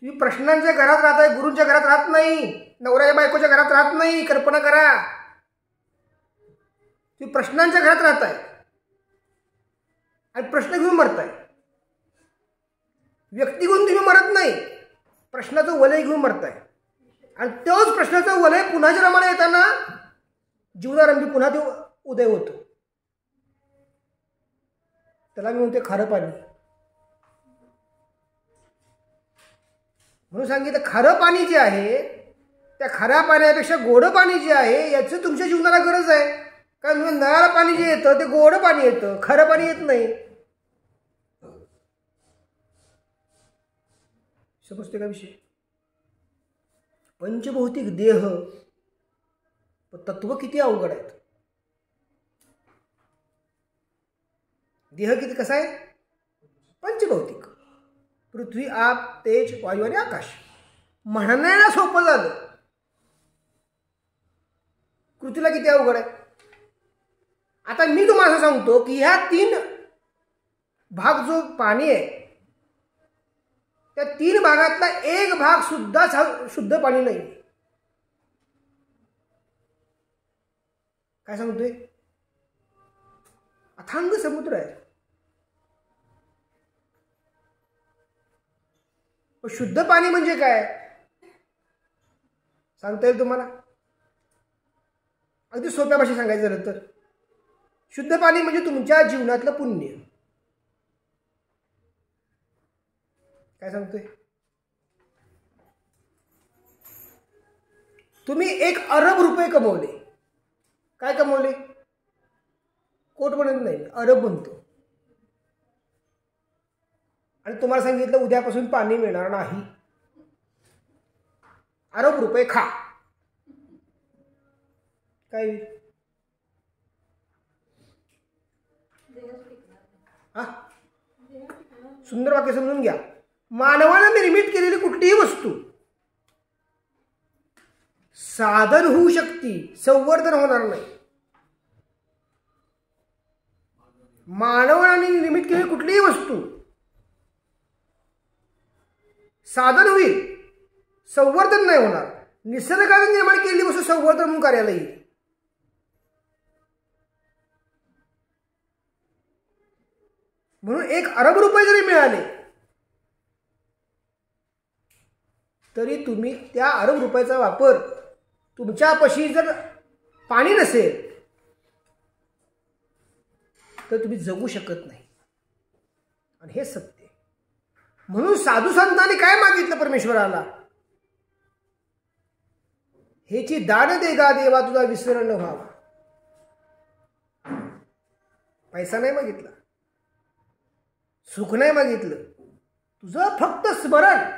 तुम्ही प्रश्नांच्या घरात राहताय, गुरूंच्या घरात राहत नाही, नवऱ्या बायकोच्या घरात राहत नाही. कल्पना करा, तुम्ही प्रश्नांच्या घरात राहताय आणि प्रश्न घेऊन मरताय. व्यक्ती घेऊन तुम्ही मरत नाही, प्रश्नाचं वलय घेऊन मरताय. आणि तोच प्रश्नाचं वलय पुन्हा जन्माला येताना जीवनारंभी पुन्हा ते उदय होतो. त्याला मी म्हणते खारं पाणी. म्हणून सांगितलं खारं पाणी जे आहे, त्या खाऱ्या पाण्यापेक्षा गोड पाणी जे आहे याचं तुमच्या जीवनाला गरज आहे. कारण नळाला पाणी जे येतं ते गोड पाणी येतं, खारं पाणी येत नाही. समजते का विषय? पंचभौतिक देह, तत्व किती अवघड आहेत. देह किती कसा आहे? पंचभौतिक. पृथ्वी, आप, तेज, वायू आणि आकाश. म्हणायला सोपं झालं, कृतीला किती अवघड आहे. आता मी तुम्हाला सांगतो की ह्या 3 भाग जो पाणी आहे, त्या 3 भागातला एक भाग सुद्धा शुद्ध पाणी नाही. काय सांगतोय? अथांग समुद्र आहे. शुद्ध पाणी म्हणजे काय सांगता येईल तुम्हाला? अगदी सोप्या भाषेत सांगायचं झालं तर शुद्ध पाणी म्हणजे तुमच्या जीवनातलं पुण्य. काय सांगतोय? तुम्ही 1 अरब रुपये कमवले. काय कमवले? कोट म्हणत नाही, अरब म्हणतो. आणि तुम्हाला सांगितलं उद्यापासून पाणी मिळणार नाही, अरब रुपये खा. काय सुंदर वाक्य समजून घ्या. मानवाने निर्मित केलेली कुठलीही वस्तू साधन होऊ शकते, संवर्धन होणार नाही. मानवाने निर्मित केलेली कुठलीही वस्तू साधन होईल, संवर्धन नाही होणार. निसर्गाने निर्माण केलेली वस्तू संवर्धन म्हणून कार्याला येईल. म्हणून 1 अरब रुपये जरी मिळाले तरी तुम्ही त्या अरब रुपयाचा वापर, तुमच्यापाशी जर पाणी नसेल तर तुम्ही जगू शकत नाही. आणि हे सत्य. म्हणून साधू संतांनी काय मागितलं परमेश्वराला? हेची दान दे गा देवा, तुझा विसर न व्हावा. पैसा नाही मागितला, सुख नाही मागितलं, तुझं फक्त स्मरण.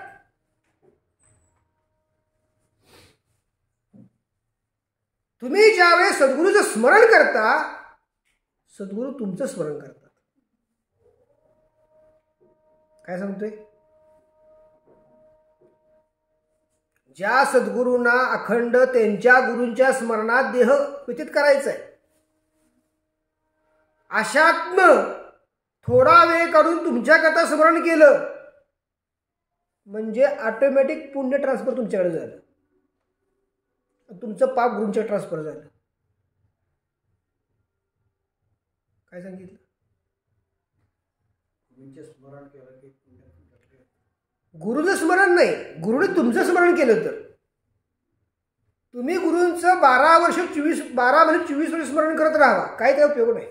तुम्ही ज्यावेळेस सद्गुरूचं स्मरण करता, सद्गुरू तुमचं स्मरण करतात. काय सांगतोय? ज्या सद्गुरूंना अखंड त्यांच्या गुरूंच्या स्मरणात देह व्यतीत करायचा आहे, अशातनं थोडा वेळ काढून तुमच्याकरता स्मरण केलं म्हणजे ऑटोमॅटिक पुण्य ट्रान्सफर तुमच्याकडे झालं, तुमचं पाप गुरूंच्या ट्रान्सफर झालं. काय सांगितलं? स्मरण केलं की गुरुचं स्मरण नाही, गुरुने तुमचं स्मरण केलं तर तुम्ही गुरूंचं 12 महिने 24 वर्ष स्मरण करत राहावा, काय काय उपयोग नाही.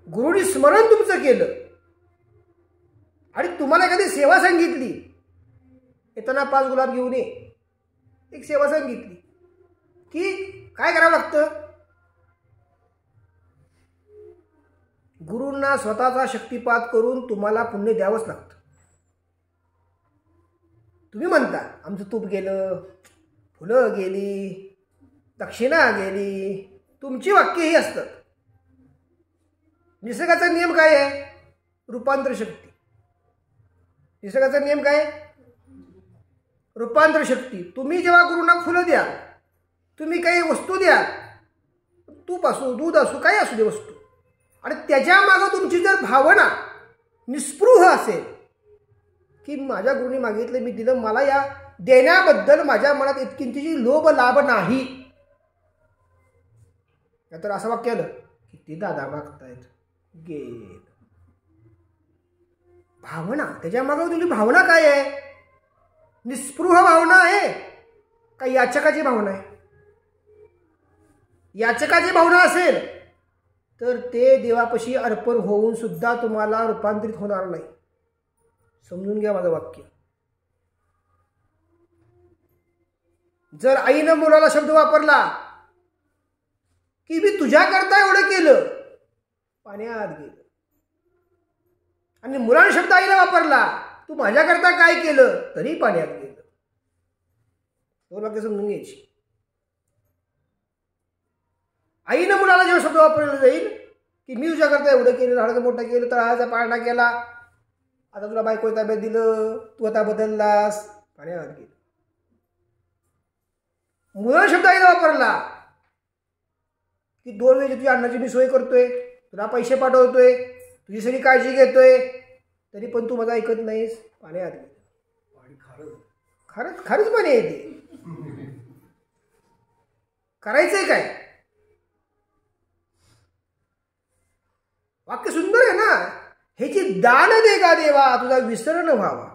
गुरुनी स्मरण तुमचं केलं आणि तुम्हाला एखादी सेवा सांगितली, येताना 5 गुलाब घेऊन ये, एक सेवा सांगितली की काय करावं लागतं? गुरूंना स्वतःचा शक्तिपात करून तुम्हाला पुण्य द्यावंच लागतं. तुम्ही म्हणता आमचं तूप गेलं, फुलं गेली, दक्षिणा गेली, तुमची वाक्य ही असतात. निसर्गाचा नियम काय आहे? रूपांतर शक्ती. निसर्गाचा नियम काय? रूपांतर शक्ती. तुम्ही जेव्हा गुरूंना फुलं द्या, तुम्ही काही वस्तू द्या, तूप असो, दूध असो, काही असू दे वस्तू, आणि त्याच्या मागं तुमची जर भावना निस्पृह असेल की माझ्या गुरुनी मागितलं मी दिलं, मला या देण्याबद्दल माझ्या मनात इतकिंतीची लोभ लाभ नाही, तर असं वाक्य आलं किती दादा मागतायत गेल. भावना, त्याच्या मागे तुझी भावना काय आहे? निस्पृह भावना आहे का याचकाची भावना आहे? याचकाची भावना असेल तर ते देवापाशी अर्पण होऊन सुद्धा तुम्हाला रूपांतरित होणार नाही. समजून घ्या माझं वाक्य. जर आईनं मुलाला शब्द वापरला की मी तुझ्याकरता एवढं केलं, पाण्यात गेलं, आणि मुलाने शब्द आईला वापरला तू माझ्याकरता काय केलं, तरी पाण्यात गेलं. दोन वाक्य समजून घ्यायची. आईनं मुलाला जेव्हा शब्द वापरला जाईल की मी तुझ्याकरता एवढं केलं, हाडकं मोठं केलं, तळाचा पाळणा केला, आता तुला बायको ताब्यात दिलं, तू आता बदललास, पाण्यात गेलं. मुलाने शब्द आईला वापरला की 2 वेळची तुझ्या अन्नाची मी सोय करतोय, तुला पैसे पाठवतोय, तुझी सगळी काळजी घेतोय, तरी पण तू माझं ऐकत नाहीस, पाण्यात गेलं. खरंच खरंच पाणी येते. करायचंय काय? वाक्य सुंदर आहे ना. ह्याची दान दे का देवा, तुझा विसर न व्हावा.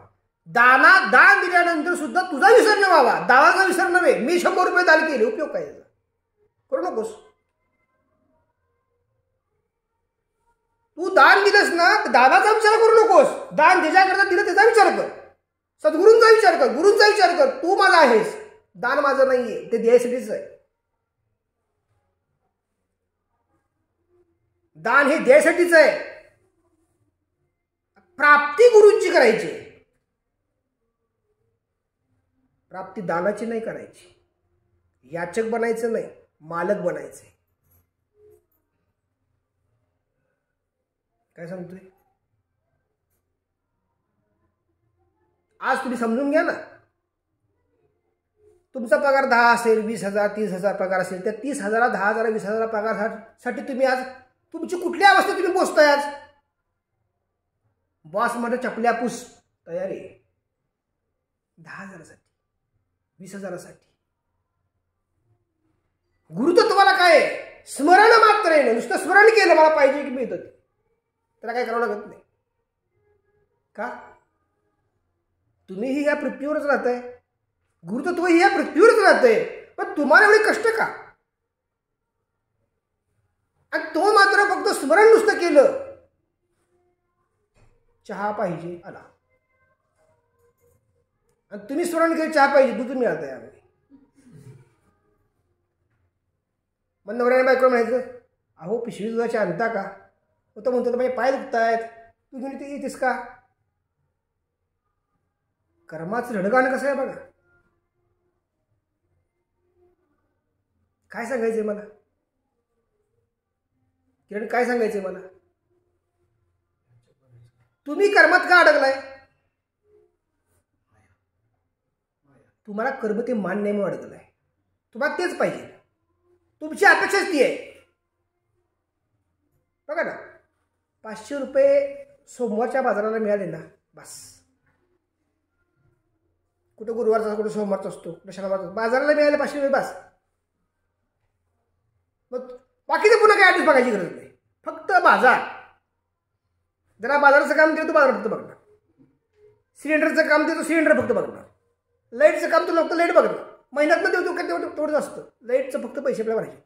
दान दिल्यानंतर सुद्धा तुझा विसर न व्हावा. दानाचा विसर नव्हे. मी 100 रुपये दान केले, उपयोग काय याचा? करू नकोस. तू दान दिलंस ना, दानाचा विचार करू नकोस. दान ज्याच्याकरता दिलं त्याचा विचार कर. सद्गुरूंचा विचार कर, गुरूंचा विचार कर. तू माझा आहेस, दान माझं नाहीये, ते द्यायसाठीच आहे. दान हे द्यायसाठीच आहे. प्राप्ती गुरूंची करायची, प्राप्ती दानाची नाही करायची. याचक बनायचं नाही, मालक बनायचे. काय सांगतोय? आज तुम्ही समजून घ्या ना. तुमचा पगार 10 असेल, 20,000, 30,000 पगार असेल, त्या 30,000, 10,000, 20,000 पगारासाठी तुम्ही आज तुमची कुठल्या अवस्थेत तुम्ही पोचताय? आज बॉस मध्ये चपल्या पुस तयारी 10,000 साठी, 20,000 साठी. गुरुतत्वाला काय आहे? स्मरण मात्र आहे. नुसतं स्मरण केलं मला पाहिजे की मिळतं, त्याला काय करावं लागत नाही. का? तुम्हीही या पृथ्वीवरच राहताय, गुरुतत्व या पृथ्वीवरच राहतंय, पण तुम्हाला एवढे कष्ट का? आणि तो मात्र फक्त स्मरण नुसतं केलं. चहा पाहिजे आला, आणि तुम्ही स्मरण केलं चहा पाहिजे, दूध मिळत आहे. मग नवऱ्याने बायको म्हणायचं, अहो पिशवी दुधाची आणता का? तो म्हणतो माझे पाय दुखतायत, तू घेऊन ते येतेस का? कर्माचं रडगाणं कसं आहे बघा. काय सांगायचंय मला? किरण काय सांगायचंय मला? तुम्ही कर्मात का अडकलाय? तुम्हाला कर्म ते मान्य म्हणून अडकलाय. तुम्हाला तेच पाहिजे, तुमची अपेक्षाच ती आहे. बघा ना, 500 रुपये सोमवारच्या बाजाराला मिळाले ना, बस. कुठं गुरुवारचा, कुठं सोमवारचा असतो, कुठं शनिवारचा, बाजाराला मिळाले 500 रुपये बस. मग बाकीचं पुन्हा काही ॲड्रेस बघायची गरज नाही, फक्त बाजार. जरा बाजाराचं काम देतो, बाजार फक्त बघणार. सिलेंडरचं काम देतो, सिलेंडर फक्त बघणार. लाईटचं काम तो फक्त लाईट बघणार. महिन्यातनं देतो का तेवढंच असतं. लाईटचं फक्त पैसे आपल्याला भरायचे,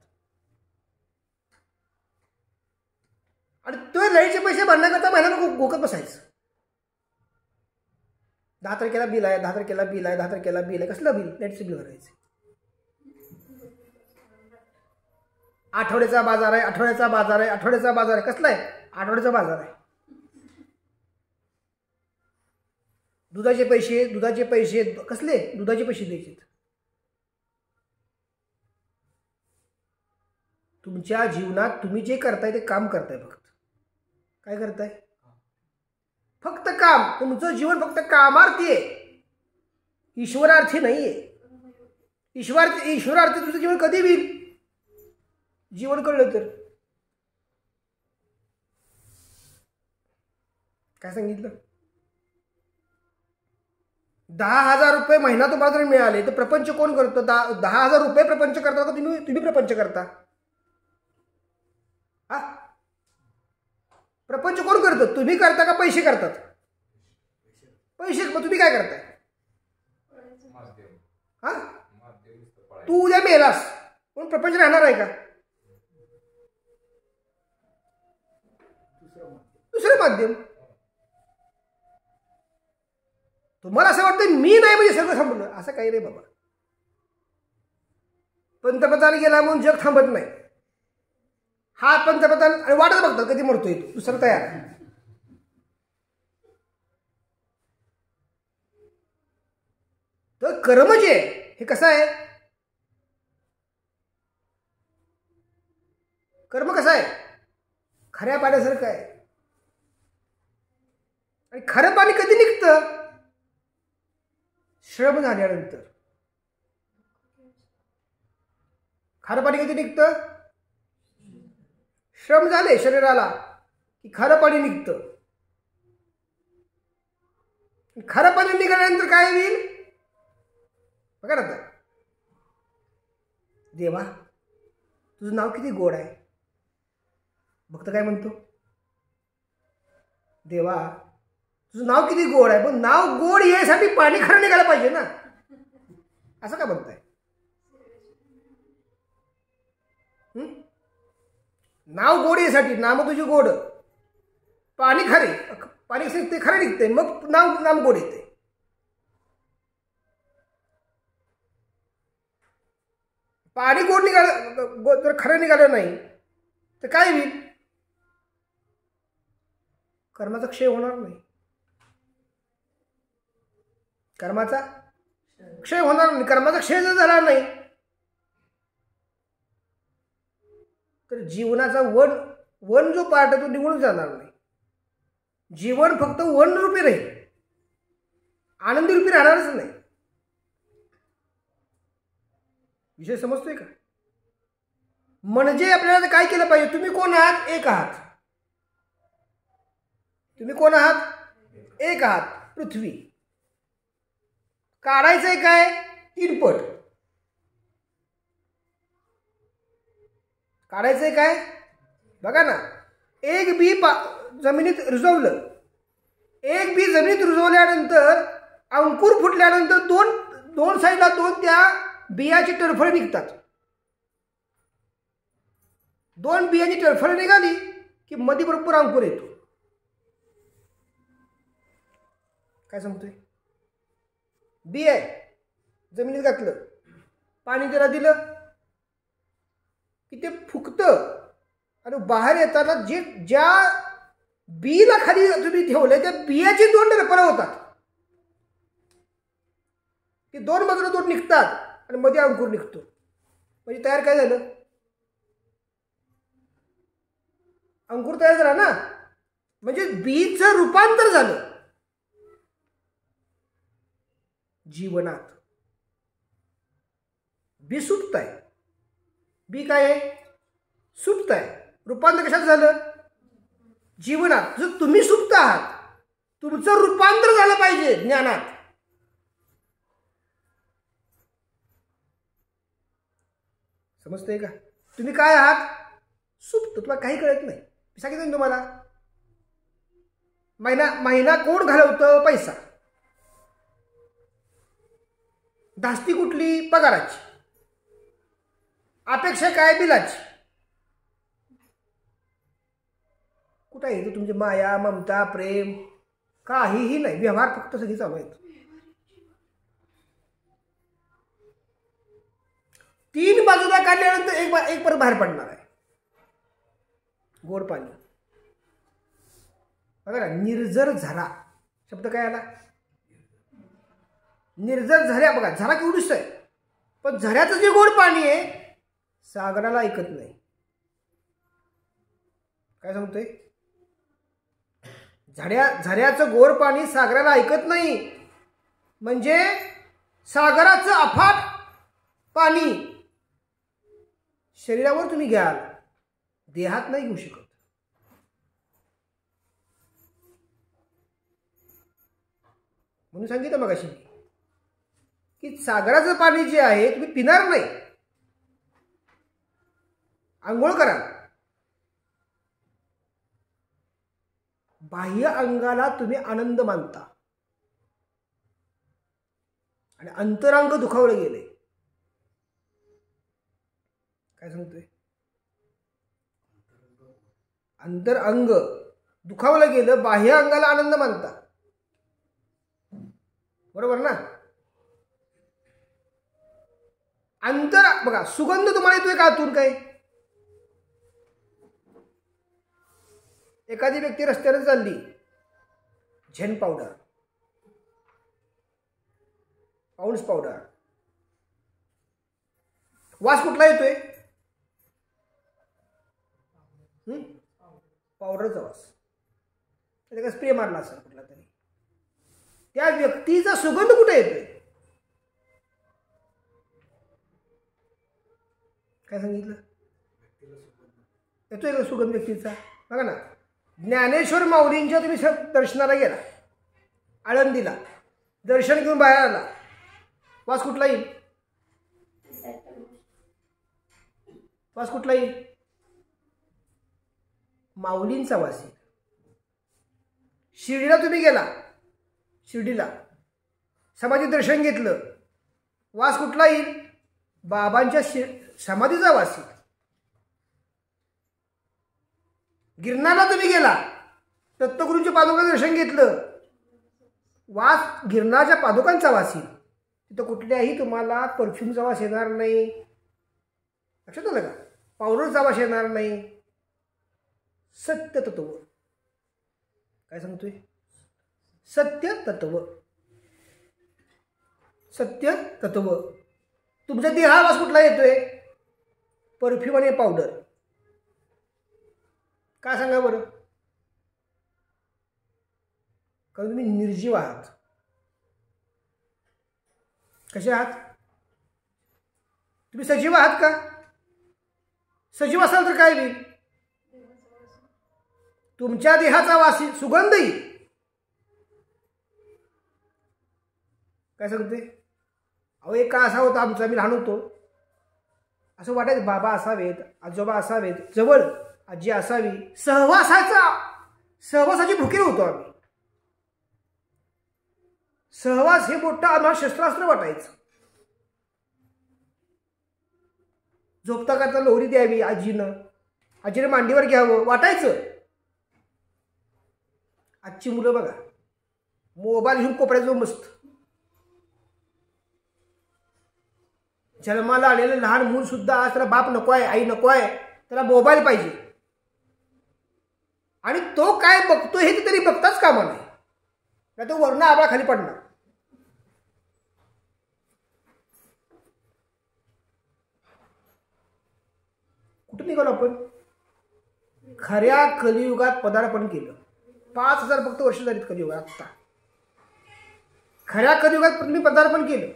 आणि तो लाईटचे पैसे भरण्याकरता महिन्याला गोकत बसायचं. 10 तारखेला बिल आहे, 10 तारखेला बिल आहे, 10 तारखेला बिल आहे. कसलं बिल? लाईटचं बिल भरायचं. आठवड्याचा बाजार आहे, आठवड्याचा बाजार आहे, आठवड्याचा बाजार आहे. कसला आहे? आठवड्याचा बाजार आहे. दुधाचे पैसे कसले? दुधाचे पैसे द्यायचे. तुमच्या जीवनात तुम्ही जे करताय ते काम करताय. फक्त काय करताय? फक्त काम. तुमचं जीवन फक्त कामार्थी आहे, ईश्वरार्थी नाहीये. ईश्वरार्थी तुमचं जीवन कधी होईल? जीवन कळलं तर. काय सांगितलं? 10,000 रुपये महिना तुम्हाला जरी मिळाले तर प्रपंच कोण करतं? 10,000 रुपये प्रपंच करता का तुम्ही प्रपंच करता? हा, प्रपंच कोण करतं? तुम्ही करता का पैसे करतात? पैसे. मग तुम्ही काय करताय? हा, तू उद्या मेलास पण प्रपंच राहणार आहे का? दुसरं माध्यम. तुम्हाला असं वाटतं मी नाही म्हणजे सगळं थांबलं, असं काही नाही बाबा. पंतप्रधान गेला म्हणून जग थांबत नाही. हा पंतप्रधान आणि वाटत बघतात कधी मरतोय तो, दुसरं तयार. तर कर्म जे हे कसं आहे? कर्म कसं आहे? खऱ्या पाण्यासारखं आहे. आणि खरं पाणी कधी निघतं? श्रम झाल्यानंतर. खरं पाणी कधी निघतं? श्रम झाले शरीराला की खरं पाणी निघतं. खरं पाणी निघाल्यानंतर काय होईल बघा ना. आता देवा तुझं नाव किती गोड आहे. भक्त काय म्हणतो? देवा तुझं नाव किती गोड आहे. पण नाव गोड यासाठी पाणी खरं निघायला पाहिजे ना. असं का म्हणताय? नाव गोड यासाठी, नाम तुझी गोड, पाणी खरे, पाणी ते खरं निघते, मग नाम गोड येते. पाणी गोड निघालं जर खरं निघालं नाही तर काय होईल? कर्माचा क्षय होणार नाही. कर्माचा क्षय होणार नाही. कर्माचा क्षय जर झाला नाही तर जीवनाचा वन जो पार्ट आहे तो निघून जाणार नाही. जीवन फक्त वन रूपी राहील, आनंदी रूपी राहणारच नाही. विषय समजतोय का? म्हणजे आपल्याला काय केलं पाहिजे? तुम्ही कोण आहात? एक आहात. तुम्ही कोण आहात? एक आहात. पृथ्वी. काढायचंय काय? 3 पट. काढायचंय काय? बघा ना, एक बी जमिनीत रुजवलं. एक बी जमिनीत रुजवल्यानंतर अंकुर फुटल्यानंतर दोन साईडला दोन त्या बियाची टरफळ निघतात. 2 बियाची टरफळ निघाली की मध्ये भरपूर अंकुर येतो. काय सांगतोय? बी आहे, जमिनीत घातलं, पाणी त्याला दिलं की ते फुगतं आणि बाहेर येताना ज्या बीला खाली तुम्ही ठेवलंय त्या बियाची 2 टरफळ होतात. ती 2 बाजूला 2 निघतात आणि मध्ये अंकुर निघतो. म्हणजे तयार काय झालं? अंकुर तयार झाला ना. म्हणजे बीचं रूपांतर झालं. जीवनात बी सुप्त आहे. बी काय आहे? सुप्त आहे. रूपांतर कशात झालं? जीवनात. जर तुम्ही सुप्त आहात, तुमचं रूपांतर झालं पाहिजे ज्ञानात. समजतंय का? तुम्ही काय आहात? सुप्त. तुम्हाला काही कळत नाही. मी सांगितलं तुम्हाला. महिना कोण घालवतं? पैसा. धास्ती कुठली? पगाराची. अपेक्षा काय? बिलाची. कुठं आहे तुमची माया, ममता, प्रेम? काहीही नाही. व्यवहार फक्त सगळी चालू आहेत. 3 बाजूला काढल्यानंतर एक परत बाहेर पडणार आहे. गोड पाणी. बघा ना, निर्जर झरा शब्द काय आला? निर्जर झऱ्या. बघा झरा केवढीच आहे, पण झऱ्याचं जे गोड पाणी आहे सागराला ऐकत नाही. काय सांगतोय? झऱ्याचं गोड पाणी सागराला ऐकत नाही. म्हणजे सागराचं अफाट पाणी शरीरावर तुम्ही घ्याल, देहात नाही घेऊ शकत. म्हणून सांगितलं मगाशी की सागराचं पाणी जे आहे तुम्ही पिणार नाही, आंघोळ करा. बाह्य अंगाला तुम्ही आनंद मानता आणि अंतरांग दुखावलं गेले. काय सांगतोय? अंतरंग दुखावलं गेलं, बाह्य अंगाला आनंद मानता. बरोबर ना? बघा, सुगंध तुम्हाला येतोय का आतून? काय एखादी व्यक्ती रस्त्यावर चालली, झेन पावडर, पाऊंड्स पावडर, वास कुठला येतोय? पावडरचा वास. त्याचा स्प्रे मारला असेल कुठला तरी. त्या व्यक्तीचा सुगंध कुठे येतोय? काय सांगितलं? येतोय का सुगंध व्यक्तीचा? बघा ना, ज्ञानेश्वर माऊलींच्या तुम्ही दर्शनाला गेला, आळंदीला दर्शन घेऊन बाहेर आला, वास कुठला येईल? वास कुठला येईल? माऊलींचा वास येईल. शिर्डीला तुम्ही गेला, शिर्डीला समाधी दर्शन घेतलं, वास कुठला येईल? बाबांच्या समाधीचा वास येईल. गिरनारला तुम्ही गेला, दत्तगुरूंच्या पादुका दर्शन घेतलं, वास गिरनारच्या पादुकांचा वास येईल. तिथं कुठल्याही तुम्हाला परफ्यूमचा वास येणार नाही. लक्षात आलं का? पावडरचा वास येणार नाही. सत्य तत्व. काय सांगतोय? सत्य तत्व. सत्य तत्व. तुमच्या देहा वास कुठला येतोय? परफ्यूम आणि पावडर. काय सांगा बरं? कारण तुम्ही निर्जीव आहात. कसे आहात? तुम्ही सजीव आहात का? सजीव असाल तर काय होईल? तुमच्या देहाचा वास सुगंध येईल. काय सांगते? अहो, एक काळ असा होता आमचा, मी लहान होतो, असं वाटायचं बाबा असावेत, आजोबा असावेत, जवळ आजी असावी. सहवासाची भुके होतो आम्ही. सहवास हे मोठं आम्हाला शस्त्रास्त्र वाटायचं. झोपता करता लोहरी द्यावी आजीनं मांडीवर घ्यावं वाटायचं. आजची मुलं बघा, मोबाईल घेऊन कोपऱ्यात जाऊन मस्त. जन्माला आलेलं लहान मूल सुद्धा आज त्याला बाप नको आहे, आई नको आहे, त्याला मोबाईल पाहिजे. आणि तो काय बघतो हे तरी बघताच कामा नाही, नाही तो वर्ण आबा खाली पडणार. कुठं निघालो आपण? खऱ्या कलियुगात पदार्पण केलं. 5000 फक्त वर्ष झालीत कलियुगात. आता खऱ्या कलियुगात तुम्ही पदार्पण केलं.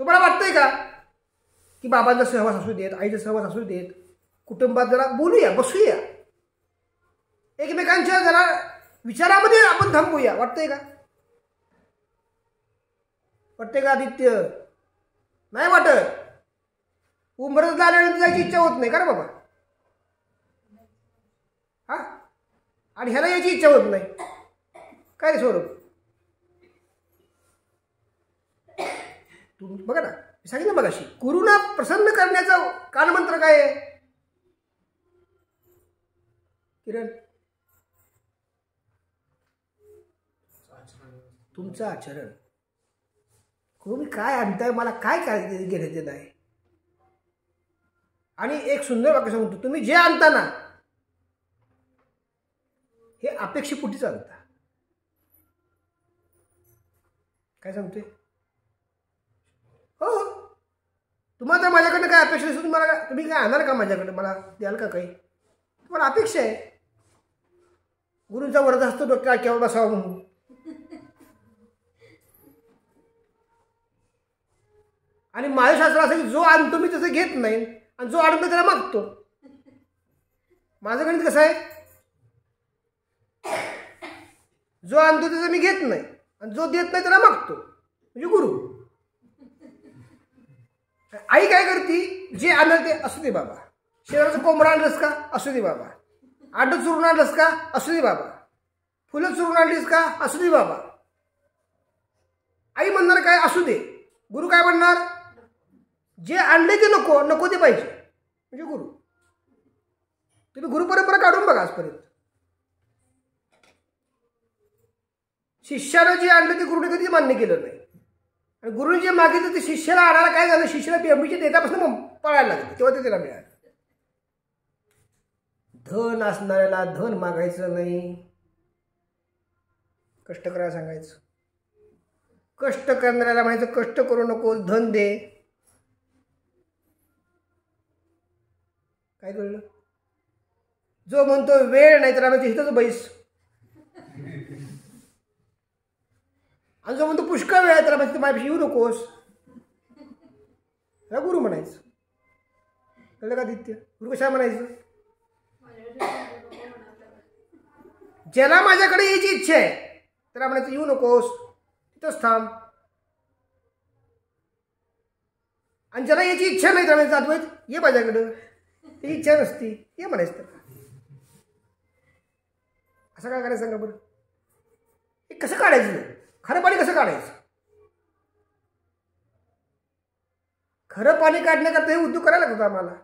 तुम्हाला वाटतंय का की बाबांचा सहवास असू देत, आईचा सहवास असू देत, कुटुंबात जरा बोलूया, बसूया, एकमेकांच्या जरा विचारामध्ये आपण थांबूया? वाटतंय का? वाटतंय का आदित्य? नाही वाटत. उमरत आल्यानंतर जायची इच्छा होत नाही का रे बाबा? हा, आणि ह्याला यायची इच्छा होत नाही. काय रे स्वरूप? तुम्ही बघा ना, सांगितलं मगाशी, गुरुना प्रसन्न करण्याचा कानमंत्र काय आहे किरण? तुमचं आचरण. तुम्ही काय आणताय, मला काय काय घेण्यात आहे. आणि एक सुंदर वाक्य सांगतो, तुम्ही जे आणता ना हे अपेक्षेपोटीच आणता. काय सांगतोय? हो, तुम्हाला तर माझ्याकडनं काय अपेक्षा असेल, तुम्ही काय आणणार का माझ्याकडे? मला द्याल का काही? तुम्हाला अपेक्षा आहे. गुरूंचा वरद असतो डॉक्टर केव्हा बसावा म्हणून. आणि माझं शास्त्र असं की जो आणतो मी तसं घेत नाही, आणि जो आणतो त्याला मागतो. माझं गणित कसं आहे? जो आणतो त्याचं मी घेत नाही आणि जो देत नाही त्याला मागतो, म्हणजे गुरु. आई काय करते, जे आणलं ते असू दे बाबा. शेजारचं कोंबडा आणलंस का, असू दे बाबा. आडं चुरून आणलंस का, असू दे बाबा. फुलं चुरून आणलीस का, असू दे बाबा. आई म्हणणार काय, असू दे. गुरु काय म्हणणार, जे आणले ते नको, नको ते पाहिजे, म्हणजे गुरु. तुम्ही गुरु परंपरा काढून बघा आजपर्यंत. शिष्याला जे आणलं ते गुरुने कधी मान्य केलं नाही, आणि गुरुने जे मागितलं ते शिष्याला आणायला काय झालं, शिष्याला पेंबीच्या देतापासून पळायला लागले, तेव्हा ते त्याला मिळालं. धन असणाऱ्याला धन मागायचं नाही, कष्ट करायला सांगायचं. कष्ट करणाऱ्याला म्हणायचं कष्ट करू नको, धन दे. काय कळलं? जो म्हणतो वेळ नाही तर आम्ही इथंच बैस, आणि जो म्हणतो पुष्कळ वेळ आहे तर आम्ही माझ्यापाशी येऊ नकोस, त्याला गुरु म्हणायचं. कळलं का दित्य? गुरु कशा म्हणायचं? ज्याला माझ्याकडे यायची इच्छा आहे त्याला म्हणायचं येऊ नकोस, तिथंच थांब. आणि ज्याला याची इच्छा नाही तर म्हणायचं अद्वैत ये माझ्याकडं, ती इच्छा नसती, ये म्हणायचं त्याला. असं काय करायचं सांगा बरं? हे कसं काढायचं? खरं पाणी कसं काढायचं? खरं पाणी काढण्याकरता हे उद्योग करायला लागतं आम्हाला.